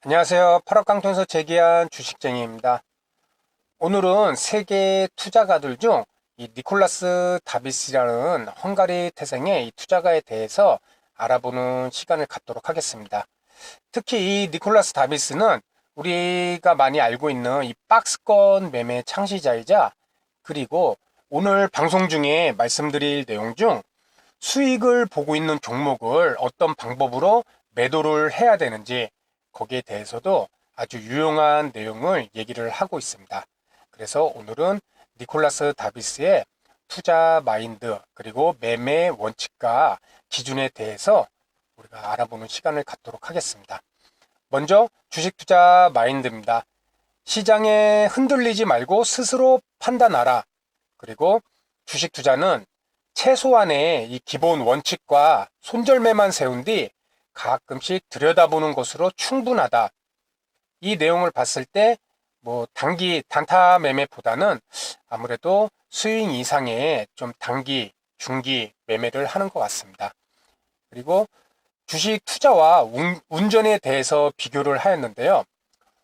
안녕하세요. 8억 강통에서 재기한 주식쟁이입니다. 오늘은 세계 투자가들 중 이 니콜라스 다비스라는 헝가리 태생의 이 투자가에 대해서 알아보는 시간을 갖도록 하겠습니다. 특히 이 니콜라스 다비스는 우리가 많이 알고 있는 이 박스권 매매 창시자이자, 그리고 오늘 방송 중에 말씀드릴 내용 중 수익을 보고 있는 종목을 어떤 방법으로 매도를 해야 되는지, 거기에 대해서도 아주 유용한 내용을 얘기를 하고 있습니다. 그래서 오늘은 니콜라스 다비스의 투자 마인드, 그리고 매매 원칙과 기준에 대해서 우리가 알아보는 시간을 갖도록 하겠습니다. 먼저 주식 투자 마인드입니다. 시장에 흔들리지 말고 스스로 판단하라. 그리고 주식 투자는 최소한의 이 기본 원칙과 손절매만 세운 뒤 가끔씩 들여다보는 것으로 충분하다. 이 내용을 봤을 때 단기 단타 매매보다는 아무래도 스윙 이상의 좀 단기, 중기 매매를 하는 것 같습니다. 그리고 주식 투자와 운전에 대해서 비교를 하였는데요.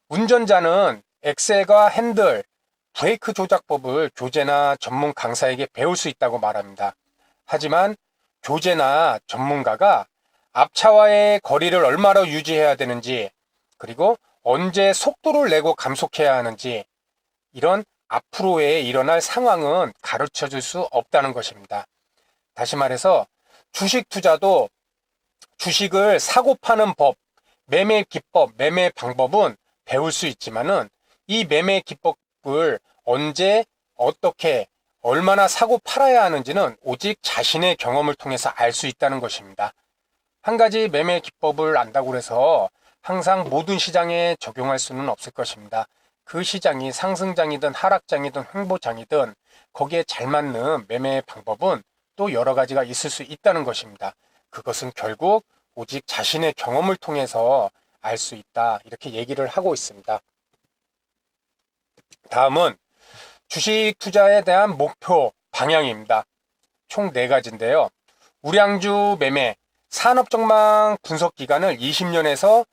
운전자는 엑셀과 핸들, 브레이크 조작법을 교재나 전문 강사에게 배울 수 있다고 말합니다. 하지만 교재나 전문가가 앞차와의 거리를 얼마나 유지해야 되는지, 그리고 언제 속도를 내고 감속해야 하는지, 이런 앞으로에 일어날 상황은 가르쳐 줄 수 없다는 것입니다. 다시 말해서 주식 투자도 주식을 사고 파는 법, 매매 기법, 매매 방법은 배울 수 있지만은 이 매매 기법을 언제, 어떻게, 얼마나 사고 팔아야 하는지는 오직 자신의 경험을 통해서 알 수 있다는 것입니다. 한 가지 매매 기법을 안다고 해서 항상 모든 시장에 적용할 수는 없을 것입니다. 그 시장이 상승장이든 하락장이든 횡보장이든 거기에 잘 맞는 매매 방법은 또 여러 가지가 있을 수 있다는 것입니다. 그것은 결국 오직 자신의 경험을 통해서 알 수 있다, 이렇게 얘기를 하고 있습니다. 다음은 주식 투자에 대한 목표 방향입니다. 총 4가지인데요. 우량주 매매, 산업전망 분석 기간을 20년에서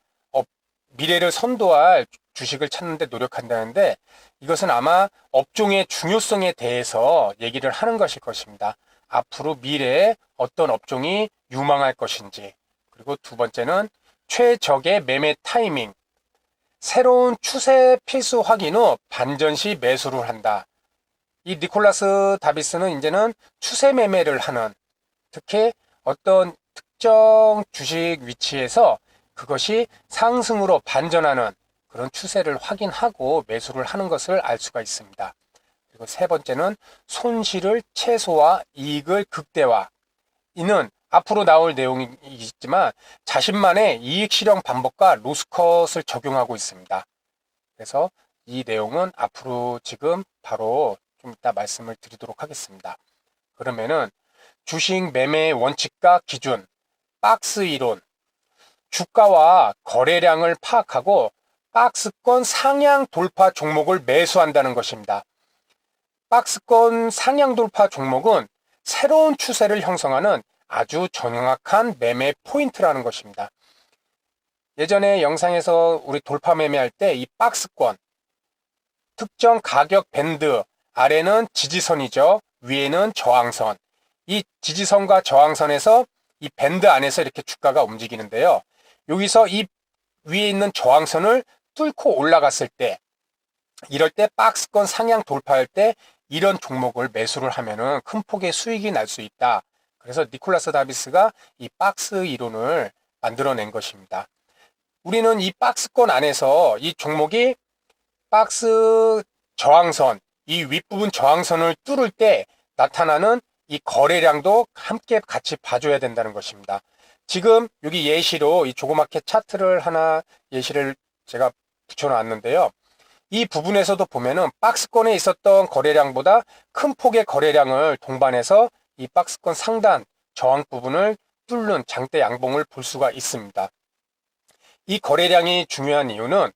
미래를 선도할 주식을 찾는 데 노력한다는데, 이것은 아마 업종의 중요성에 대해서 얘기를 하는 것일 것입니다. 앞으로 미래에 어떤 업종이 유망할 것인지, 그리고 두 번째는 최적의 매매 타이밍, 새로운 추세 필수 확인 후 반전 시 매수를 한다. 이 니콜라스 다비스는 이제는 추세 매매를 하는, 특히 어떤 특정 주식 위치에서 그것이 상승으로 반전하는 그런 추세를 확인하고 매수를 하는 것을 알 수가 있습니다. 그리고 세 번째는 손실을 최소화, 이익을 극대화. 이는 앞으로 나올 내용이지만 자신만의 이익 실현 방법과 로스컷을 적용하고 있습니다. 그래서 이 내용은 앞으로 지금 바로 좀 이따 말씀을 드리도록 하겠습니다. 그러면은 주식 매매 원칙과 기준, 박스 이론, 주가와 거래량을 파악하고 박스권 상향 돌파 종목을 매수한다는 것입니다. 박스권 상향 돌파 종목은 새로운 추세를 형성하는 아주 정확한 매매 포인트라는 것입니다. 예전에 영상에서 우리 돌파 매매할 때 이 박스권, 특정 가격 밴드, 아래는 지지선이죠. 위에는 저항선. 이 지지선과 저항선에서 이 밴드 안에서 이렇게 주가가 움직이는데요. 여기서 이 위에 있는 저항선을 뚫고 올라갔을 때, 이럴 때 박스권 상향 돌파할 때 이런 종목을 매수를 하면은 큰 폭의 수익이 날 수 있다. 그래서 니콜라스 다비스가 이 박스 이론을 만들어낸 것입니다. 우리는 이 박스권 안에서 이 종목이 박스 저항선, 이 윗부분 저항선을 뚫을 때 나타나는 이 거래량도 함께 같이 봐줘야 된다는 것입니다. 지금 여기 예시로 이 조그맣게 차트를 하나 예시를 제가 붙여놨는데요. 이 부분에서도 보면은 박스권에 있었던 거래량보다 큰 폭의 거래량을 동반해서 이 박스권 상단 저항 부분을 뚫는 장대 양봉을 볼 수가 있습니다. 이 거래량이 중요한 이유는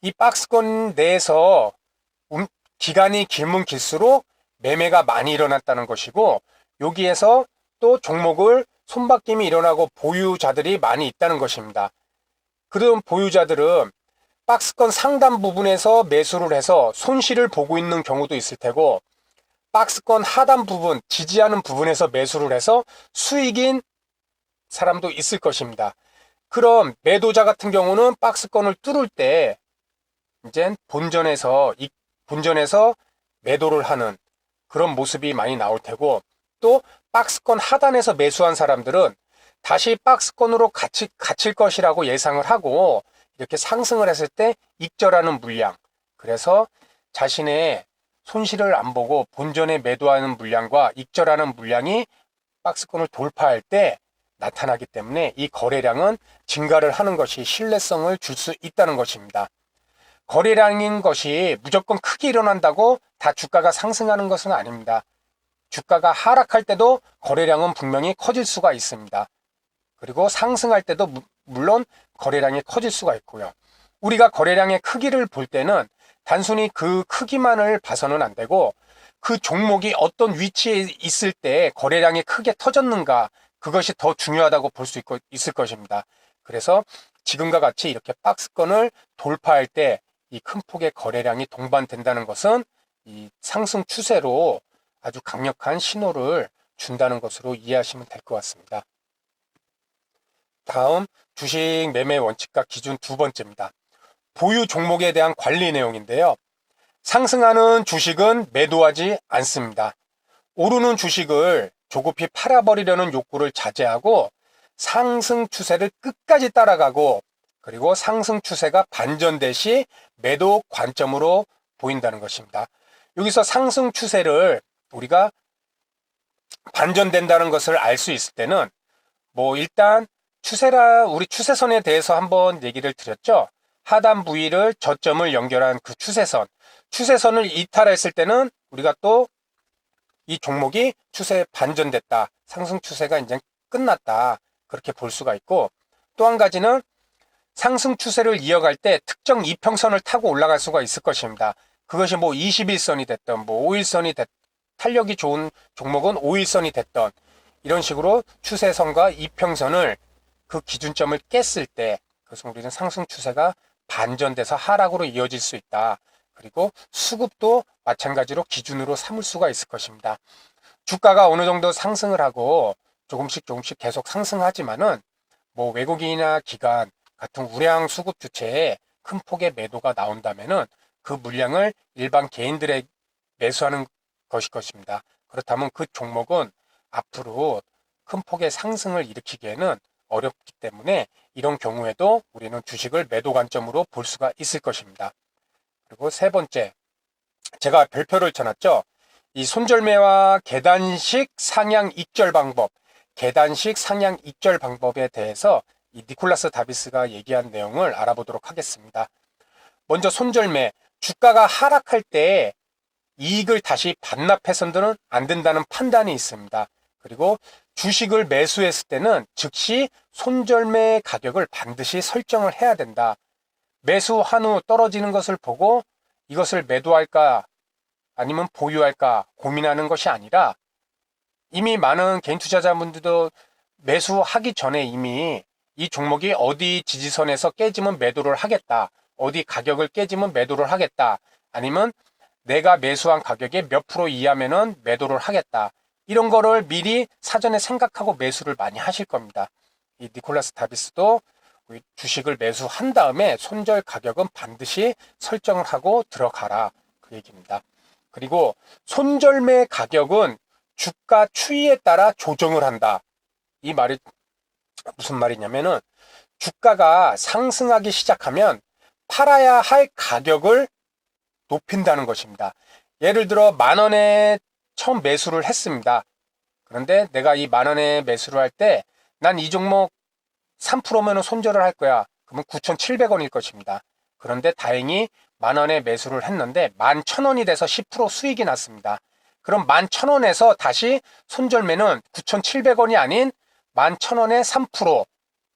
이 박스권 내에서 기간이 길면 길수록 매매가 많이 일어났다는 것이고, 여기에서 또 종목을 손바뀜이 일어나고 보유자들이 많이 있다는 것입니다. 그런 보유자들은 박스권 상단 부분에서 매수를 해서 손실을 보고 있는 경우도 있을 테고, 박스권 하단 부분, 지지하는 부분에서 매수를 해서 수익인 사람도 있을 것입니다. 그럼 매도자 같은 경우는 박스권을 뚫을 때 이제 본전에서 매도를 하는 그런 모습이 많이 나올 테고, 또 박스권 하단에서 매수한 사람들은 다시 박스권으로 갇힐 것이라고 예상을 하고 이렇게 상승을 했을 때 익절하는 물량, 그래서 자신의 손실을 안 보고 본전에 매도하는 물량과 익절하는 물량이 박스권을 돌파할 때 나타나기 때문에 이 거래량은 증가를 하는 것이 신뢰성을 줄 수 있다는 것입니다. 거래량인 것이 무조건 크게 일어난다고 다 주가가 상승하는 것은 아닙니다. 주가가 하락할 때도 거래량은 분명히 커질 수가 있습니다. 그리고 상승할 때도 물론 거래량이 커질 수가 있고요. 우리가 거래량의 크기를 볼 때는 단순히 그 크기만을 봐서는 안 되고, 그 종목이 어떤 위치에 있을 때 거래량이 크게 터졌는가, 그것이 더 중요하다고 볼 수 있을 것입니다. 그래서 지금과 같이 이렇게 박스권을 돌파할 때 이 큰 폭의 거래량이 동반된다는 것은 이 상승 추세로 아주 강력한 신호를 준다는 것으로 이해하시면 될 것 같습니다. 다음, 주식 매매 원칙과 기준 두 번째입니다. 보유 종목에 대한 관리 내용인데요. 상승하는 주식은 매도하지 않습니다. 오르는 주식을 조급히 팔아버리려는 욕구를 자제하고 상승 추세를 끝까지 따라가고, 그리고 상승 추세가 반전될 시 매도 관점으로 보인다는 것입니다. 여기서 상승 추세를 우리가 반전된다는 것을 알 수 있을 때는 일단 우리 추세선에 대해서 한번 얘기를 드렸죠. 하단 부위를 저점을 연결한 그 추세선을 이탈했을 때는 우리가 또 이 종목이 추세 반전됐다, 상승 추세가 이제 끝났다, 그렇게 볼 수가 있고, 또 한 가지는 상승 추세를 이어갈 때 특정 이평선을 타고 올라갈 수가 있을 것입니다. 그것이 21선이 됐던 5일선이 탄력이 좋은 종목은 5일선이 됐던, 이런 식으로 추세선과 이평선을 그 기준점을 깼을 때 그것은 우리는 상승 추세가 반전돼서 하락으로 이어질 수 있다. 그리고 수급도 마찬가지로 기준으로 삼을 수가 있을 것입니다. 주가가 어느 정도 상승을 하고 조금씩 계속 상승하지만은 외국인이나 기관 같은 우량 수급 주체에 큰 폭의 매도가 나온다면은 그 물량을 일반 개인들에 매수하는 것일 것입니다. 그렇다면 그 종목은 앞으로 큰 폭의 상승을 일으키기에는 어렵기 때문에 이런 경우에도 우리는 주식을 매도 관점으로 볼 수가 있을 것입니다. 그리고 세 번째, 제가 별표를 쳐놨죠. 이 손절매와 계단식 상향 익절 방법에 대해서 이 니콜라스 다비스가 얘기한 내용을 알아보도록 하겠습니다. 먼저 손절매, 주가가 하락할 때 이익을 다시 반납해서는 안 된다는 판단이 있습니다. 그리고 주식을 매수했을 때는 즉시 손절매 가격을 반드시 설정을 해야 된다. 매수한 후 떨어지는 것을 보고 이것을 매도할까 아니면 보유할까 고민하는 것이 아니라, 이미 많은 개인 투자자분들도 매수하기 전에 이미 이 종목이 어디 지지선에서 깨지면 매도를 하겠다, 어디 가격을 깨지면 매도를 하겠다, 아니면 내가 매수한 가격의 몇 프로 이하면은 매도를 하겠다, 이런 거를 미리 사전에 생각하고 매수를 많이 하실 겁니다. 이 니콜라스 다비스도 주식을 매수한 다음에 손절 가격은 반드시 설정을 하고 들어가라, 그 얘기입니다. 그리고 손절매 가격은 주가 추이에 따라 조정을 한다. 이 말이 무슨 말이냐면은, 주가가 상승하기 시작하면 팔아야 할 가격을 높인다는 것입니다. 예를 들어 10,000원에 처음 매수를 했습니다. 그런데 내가 이 10,000원에 매수를 할 때 난 이 종목 3%면 손절을 할 거야. 그러면 9,700원일 것입니다. 그런데 다행히 10,000원에 매수를 했는데 11,000원이 돼서 10% 수익이 났습니다. 그럼 11,000원에서 다시 손절매는 9,700원이 아닌 11,000원에 3%,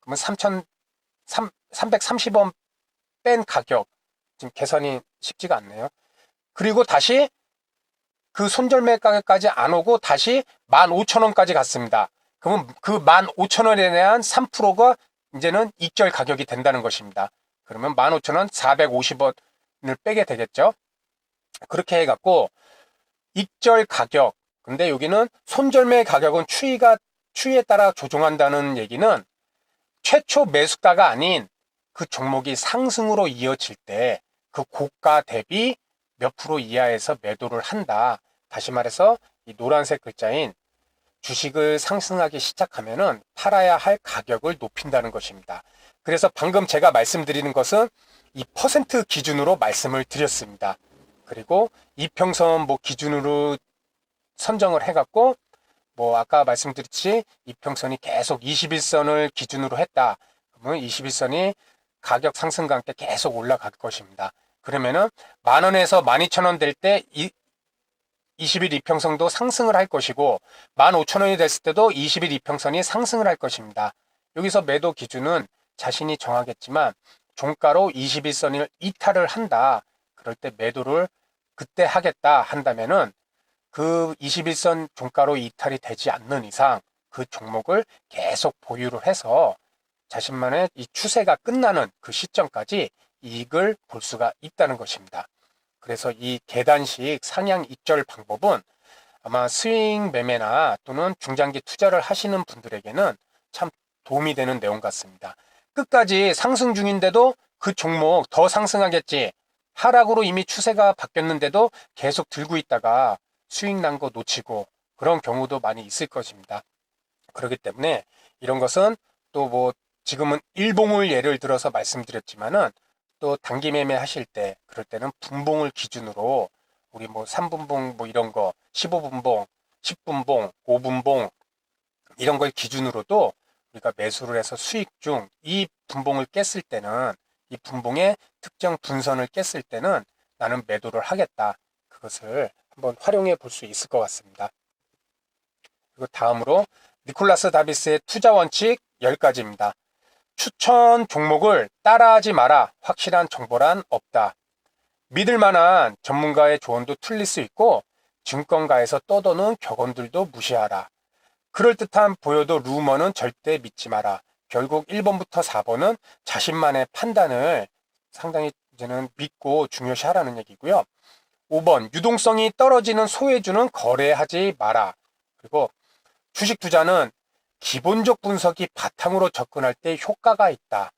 그러면 330원 뺀 가격. 지금 계산이 쉽지가 않네요. 그리고 다시 그 손절매 가격까지 안 오고 다시 15,000원까지 갔습니다. 그러면 그 15,000원에 대한 3%가 이제는 익절 가격이 된다는 것입니다. 그러면 15,000원 450원을 빼게 되겠죠. 그렇게 해갖고 익절 가격, 근데 여기는 손절매 가격은 추이에 따라 조정한다는 얘기는 최초 매수가가 아닌 그 종목이 상승으로 이어질 때 그 고가 대비 몇 프로 이하에서 매도를 한다. 다시 말해서 이 노란색 글자인 주식을 상승하기 시작하면은 팔아야 할 가격을 높인다는 것입니다. 그래서 방금 제가 말씀드리는 것은 이 퍼센트 기준으로 말씀을 드렸습니다. 그리고 이평선 뭐 기준으로 선정을 해갖고 뭐 아까 말씀드렸지 이평선이 계속 21선을 기준으로 했다. 그러면 21선이 가격 상승과 함께 계속 올라갈 것입니다. 그러면은 10,000원에서 12,000원 될 때 20일 이평선도 상승을 할 것이고 15,000원이 됐을 때도 20일 이평선이 상승을 할 것입니다. 여기서 매도 기준은 자신이 정하겠지만 종가로 21선을 이탈을 한다. 그럴 때 매도를 그때 하겠다 한다면은 그 21선 종가로 이탈이 되지 않는 이상 그 종목을 계속 보유를 해서 자신만의 이 추세가 끝나는 그 시점까지 이익을 볼 수가 있다는 것입니다. 그래서 이 계단식 상향 익절 방법은 아마 스윙 매매나 또는 중장기 투자를 하시는 분들에게는 참 도움이 되는 내용 같습니다. 끝까지 상승 중인데도 그 종목 더 상승하겠지, 하락으로 이미 추세가 바뀌었는데도 계속 들고 있다가 수익 난 거 놓치고 그런 경우도 많이 있을 것입니다. 그렇기 때문에 이런 것은 또 뭐 지금은 일봉을 예를 들어서 말씀드렸지만은 또 단기 매매 하실 때 그럴 때는 분봉을 기준으로 우리 뭐 3분봉 뭐 이런 거 15분봉, 10분봉, 5분봉 이런 걸 기준으로도 우리가 매수를 해서 수익 중 이 분봉을 깼을 때는 이 분봉의 특정 분선을 깼을 때는 나는 매도를 하겠다. 그것을 한번 활용해 볼 수 있을 것 같습니다. 그리고 다음으로 니콜라스 다비스의 투자 원칙 10가지입니다. 추천 종목을 따라하지 마라. 확실한 정보란 없다. 믿을 만한 전문가의 조언도 틀릴 수 있고 증권가에서 떠도는 격언들도 무시하라. 그럴듯한 보여도 루머는 절대 믿지 마라. 결국 1번부터 4번은 자신만의 판단을 상당히 이제는 믿고 중요시하라는 얘기고요. 5번 유동성이 떨어지는 소외주는 거래하지 마라. 그리고 주식 투자는 기본적 분석이 바탕으로 접근할 때 효과가 있다.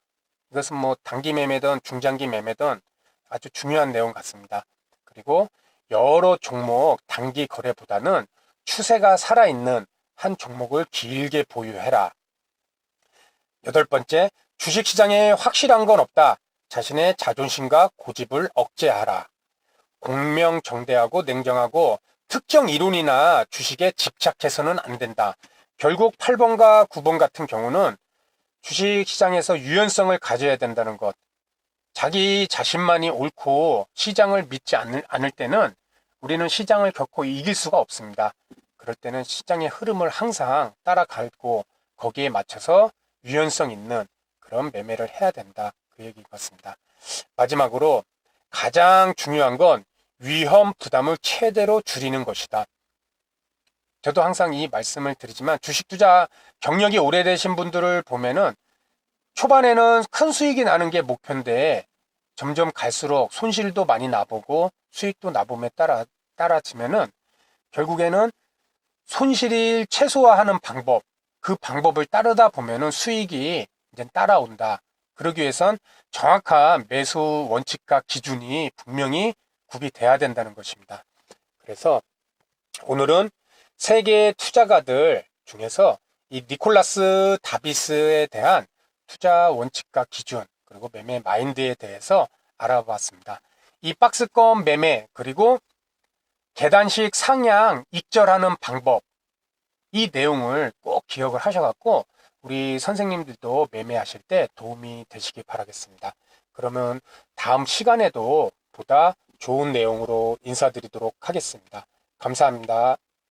이것은 뭐 단기 매매든 중장기 매매든 아주 중요한 내용 같습니다. 그리고 여러 종목 단기 거래보다는 추세가 살아있는 한 종목을 길게 보유해라. 8번째, 주식시장에 확실한 건 없다. 자신의 자존심과 고집을 억제하라. 공명정대하고 냉정하고 특정 이론이나 주식에 집착해서는 안 된다. 결국 8번과 9번 같은 경우는 주식시장에서 유연성을 가져야 된다는 것. 자기 자신만이 옳고 시장을 믿지 않을 때는 우리는 시장을 결코 이길 수가 없습니다. 그럴 때는 시장의 흐름을 항상 따라가고 거기에 맞춰서 유연성 있는 그런 매매를 해야 된다. 그 얘기인 것 같습니다. 마지막으로 가장 중요한 건 위험 부담을 최대로 줄이는 것이다. 저도 항상 이 말씀을 드리지만 주식 투자 경력이 오래되신 분들을 보면은 초반에는 큰 수익이 나는 게 목표인데 점점 갈수록 손실도 많이 나보고 수익도 나봄에 따라지면은 결국에는 손실을 최소화하는 방법, 그 방법을 따르다 보면은 수익이 이제 따라온다. 그러기 위해선 정확한 매수 원칙과 기준이 분명히 구비돼야 된다는 것입니다. 그래서 오늘은 세계 투자가들 중에서 이 니콜라스 다비스에 대한 투자 원칙과 기준 그리고 매매 마인드에 대해서 알아봤습니다. 이 박스권 매매 그리고 계단식 상향 익절하는 방법, 이 내용을 꼭 기억을 하셔갖고 우리 선생님들도 매매하실 때 도움이 되시기 바라겠습니다. 그러면 다음 시간에도 보다 좋은 내용으로 인사드리도록 하겠습니다. 감사합니다.